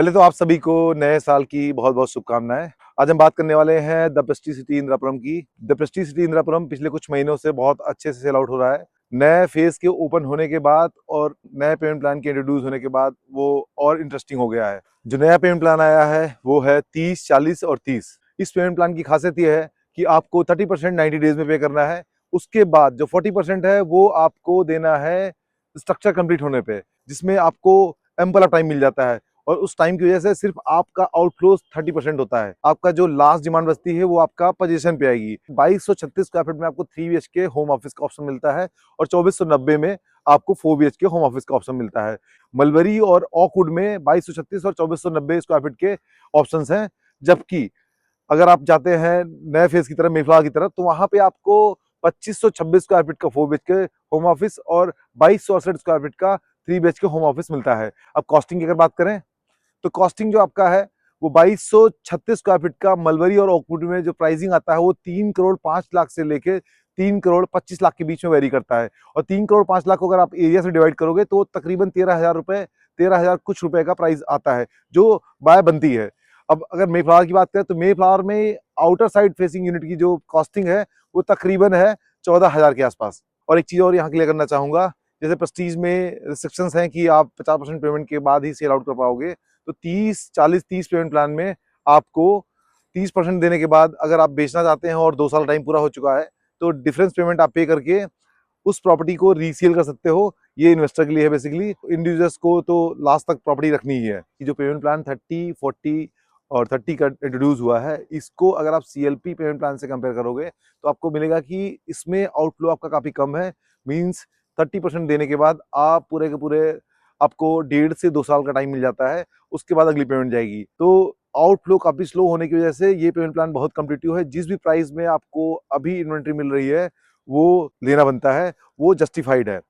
पहले तो आप सभी को नए साल की बहुत-बहुत शुभकामनाएँ। आज हम बात करने वाले हैं द प्रेस्टीज सिटी इंदिरापुरम की। द प्रेस्टीज सिटी इंदिरापुरम पिछले कुछ महीनों से बहुत अच्छे से सेल आउट हो रहा है। नए फेज़ के ओपन होने के बाद और नए पेमेंट प्लान के इंट्रोड्यूस होने के बाद वो और इंटरेस्टिंग हो गया है। जो नया पेमेंट प्लान आया है वो है 30, 40 और 30। इस पेमेंट प्लान की खासियत ये है कि आपको 30% 90 डेज़ में पे करना है। उसके बाद जो 40% है वो आपको देना है स्ट्रक्चर कंप्लीट होने पे, जिसमें आपको एम्पल ऑफ टाइम मिल जाता है। और उस टाइम की वजह से सिर्फ आपका आउटफ्लो 30% होता है। आपका जो लास्ट डिमांड बचती है वो आपका पोजीशन पे आएगी। 2236 स्क्वायर फीट में आपको 3 बीएचके होम ऑफिस का ऑप्शन मिलता है और 2490 में आपको 4 बीएचके होम ऑफिस का ऑप्शन मिलता है। मलबरी और ऑकवुड में 2236 और 2490 स्क्वायर फीट के ऑप्शंस हैं। जबकि अगर आप जाते हैं नए फेज की तरफ, मेफ्लावर की तरफ, तो वहां पे आपको 2526 स्क्वायर फीट का 4 बीएचके होम ऑफिस और 2268 स्क्वायर फीट का 3 बीएचके होम ऑफिस मिलता है। अब कॉस्टिंग की अगर बात करें तो कॉस्टिंग जो आपका है वो 2236 स्क्वायर फीट का मलबरी और ओकवुड में जो प्राइसिंग आता है वो 3 करोड़ 5 लाख से लेके 3 करोड़ 25 लाख के बीच में वेरी करता है। और 3 करोड़ 5 लाख को अगर आप एरिया से डिवाइड करोगे तो तकरीबन 13,000 रुपए, 13,000 कुछ रुपए का प्राइस आता है जो बाय बनती है। अब अगर मेफ्लावर की बात करें तो मेफ्लावर में आउटर साइड फेसिंग यूनिट की जो कॉस्टिंग है वो तकरीबन है 14,000 के आसपास। और एक चीज और यहाँ क्लियर करना चाहूंगा, जैसे प्रेस्टीज में रिस्ट्रिक्शंस हैं कि आप 50% पेमेंट के बाद ही सेल आउट कर पाओगे, तो 30, 40, 30 पेमेंट प्लान में आपको 30% देने के बाद अगर आप बेचना चाहते हैं और 2 साल टाइम पूरा हो चुका है तो डिफरेंस पेमेंट आप पे करके उस प्रॉपर्टी को रीसेल कर सकते हो। ये इन्वेस्टर के लिए है बेसिकली। इंडिविजुअल्स को तो लास्ट तक प्रॉपर्टी रखनी ही है। कि जो पेमेंट प्लान 30, 40 और 30 का इंट्रोड्यूस हुआ है, इसको अगर आप सीएलपी पेमेंट प्लान से कंपेयर करोगे तो आपको मिलेगा कि इसमें आउटफ्लो आपका काफी कम है। मींस 30% देने के बाद आप पूरे के पूरे आपको 1.5 से 2 साल का टाइम मिल जाता है। उसके बाद अगली पेमेंट जाएगी। तो आउटफ्लो काफी स्लो होने की वजह से ये पेमेंट प्लान बहुत कम्पिटिटिव है। जिस भी प्राइस में आपको अभी इन्वेंट्री मिल रही है वो लेना बनता है, वो जस्टिफाइड है।